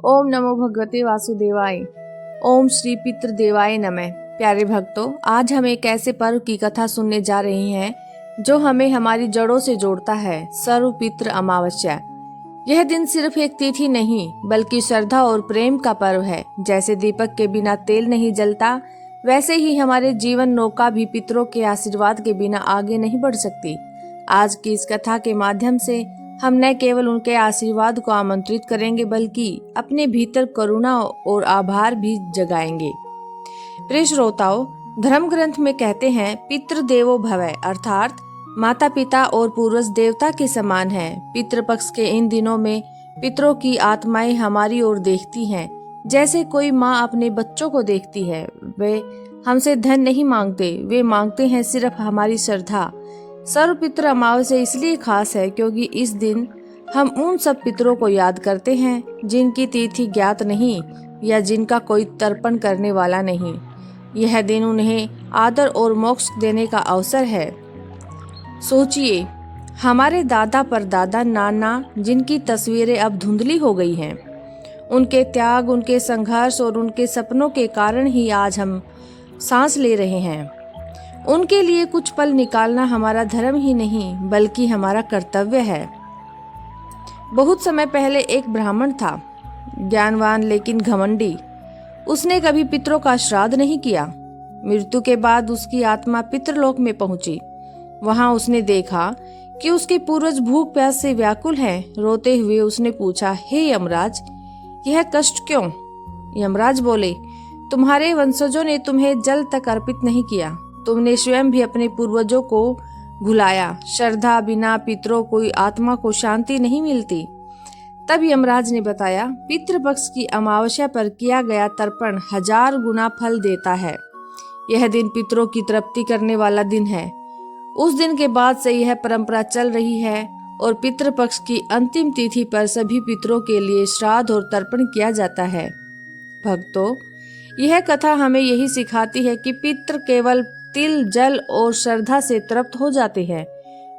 ओम नमो भगवते वासुदेवाय। ओम श्री पितृदेवाय नमः। प्यारे भक्तों, आज हम एक ऐसे पर्व की कथा सुनने जा रहे हैं जो हमें हमारी जड़ों से जोड़ता है, सर्व पितृ अमावस्या। यह दिन सिर्फ एक तिथि नहीं बल्कि श्रद्धा और प्रेम का पर्व है। जैसे दीपक के बिना तेल नहीं जलता, वैसे ही हमारे जीवन नौका भी पितरों के आशीर्वाद के बिना आगे नहीं बढ़ सकती। आज की इस कथा के माध्यम से हम न केवल उनके आशीर्वाद को आमंत्रित करेंगे बल्कि अपने भीतर करुणा और आभार भी जगाएंगे। प्रिय श्रोताओ, धर्म ग्रंथ में कहते हैं पितृदेवो भव, अर्थात माता पिता और पूर्वज देवता के समान हैं। पितृपक्ष के इन दिनों में पितरों की आत्माएं हमारी ओर देखती हैं, जैसे कोई माँ अपने बच्चों को देखती है। वे हमसे धन नहीं मांगते, वे मांगते हैं सिर्फ हमारी श्रद्धा। सर्व पितृ अमावस्या इसलिए खास है क्योंकि इस दिन हम उन सब पितरों को याद करते हैं जिनकी तिथि ज्ञात नहीं या जिनका कोई तर्पण करने वाला नहीं। यह दिन उन्हें आदर और मोक्ष देने का अवसर है। सोचिए, हमारे दादा परदादा नाना जिनकी तस्वीरें अब धुंधली हो गई हैं, उनके त्याग, उनके संघर्ष और उनके सपनों के कारण ही आज हम सांस ले रहे हैं। उनके लिए कुछ पल निकालना हमारा धर्म ही नहीं बल्कि हमारा कर्तव्य है। बहुत समय पहले एक ब्राह्मण था, ज्ञानवान लेकिन घमंडी। उसने कभी पितरों का श्राद्ध नहीं किया। मृत्यु के बाद उसकी आत्मा पितृलोक में पहुंची। वहां उसने देखा कि उसके पूर्वज भूख प्यास से व्याकुल हैं। रोते हुए उसने पूछा, हे यमराज, यह कष्ट क्यों? यमराज बोले, तुम्हारे वंशजों ने तुम्हें जल तक अर्पित नहीं किया। तुमने स्वयं भी अपने पूर्वजों को भुलाया। श्रद्धा बिना पितरों कोई आत्मा को शांति नहीं मिलती। तब यमराज ने बताया, पितृपक्ष की अमावस्या पर किया गया तर्पण 1000 गुना फल देता है। यह दिन पितरों की तृप्ति करने वाला दिन है। उस दिन के बाद से यह परंपरा चल रही है और पितृपक्ष की अंतिम तिथि पर सभी पितरों के लिए श्राद्ध और तर्पण किया जाता है। भक्तों, यह कथा हमें यही सिखाती है कि पितृ केवल तिल, जल और श्रद्धा से तृप्त हो जाते हैं।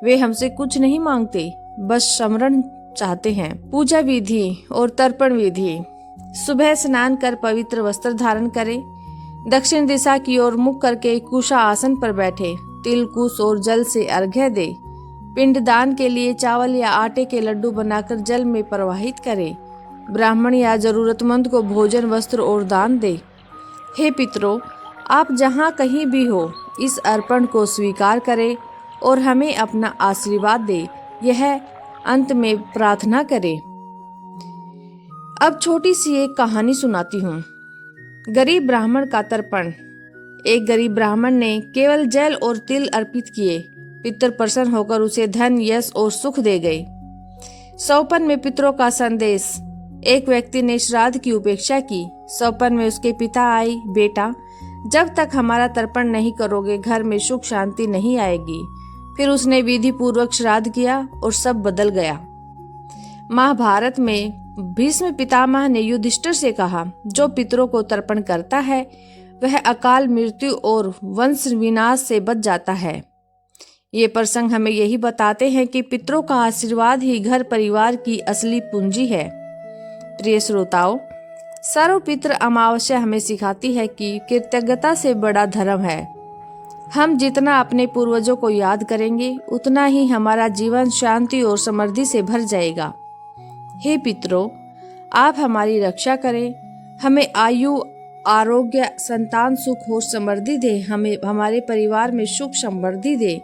वे हमसे कुछ नहीं मांगते, बस स्मरण चाहते हैं। पूजा विधि और तर्पण विधि। सुबह स्नान कर पवित्र वस्त्र धारण करें। दक्षिण दिशा की ओर मुख करके कुशा आसन पर बैठे। तिल, कुश और जल से अर्घ्य दे। पिंडदान के लिए चावल या आटे के लड्डू बनाकर जल में प्रवाहित करें। ब्राह्मण या जरूरतमंद को भोजन, वस्त्र और दान दे। हे पितरों, आप जहाँ कहीं भी हो, इस अर्पण को स्वीकार करें और हमें अपना आशीर्वाद दे। यह अंत में प्रार्थना करें। अब छोटी सी एक कहानी सुनाती हूँ। गरीब ब्राह्मण का तर्पण। एक गरीब ब्राह्मण ने केवल जल और तिल अर्पित किए। पितर प्रसन्न होकर उसे धन, यश और सुख दे गए। सौपन में पितरों का संदेश। एक व्यक्ति ने श्राद्ध की उपेक्षा की। सौपन में उसके पिता आए, बेटा, जब तक हमारा तर्पण नहीं करोगे घर में सुख शांति नहीं आएगी। फिर उसने विधि पूर्वक श्राद्ध किया और सब बदल गया। महाभारत में भीष्म पितामह ने युधिष्ठिर से कहा, जो पितरों को तर्पण करता है वह अकाल मृत्यु और वंश विनाश से बच जाता है। ये प्रसंग हमें यही बताते हैं कि पितरों का आशीर्वाद ही घर परिवार की असली पूंजी है। प्रिय श्रोताओ, सर्व पितृ अमावस्या हमें सिखाती है कि कृतज्ञता से बड़ा धर्म है। हम जितना अपने पूर्वजों को याद करेंगे उतना ही हमारा जीवन शांति और समृद्धि से भर जाएगा। हे पितरों, आप हमारी रक्षा करें, हमें आयु, आरोग्य, संतान सुख और समृद्धि दे, हमें हमारे परिवार में सुख समृद्धि दे।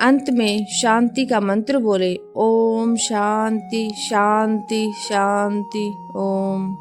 अंत में शांति का मंत्र बोले, ओम शांति शांति शांति ओम।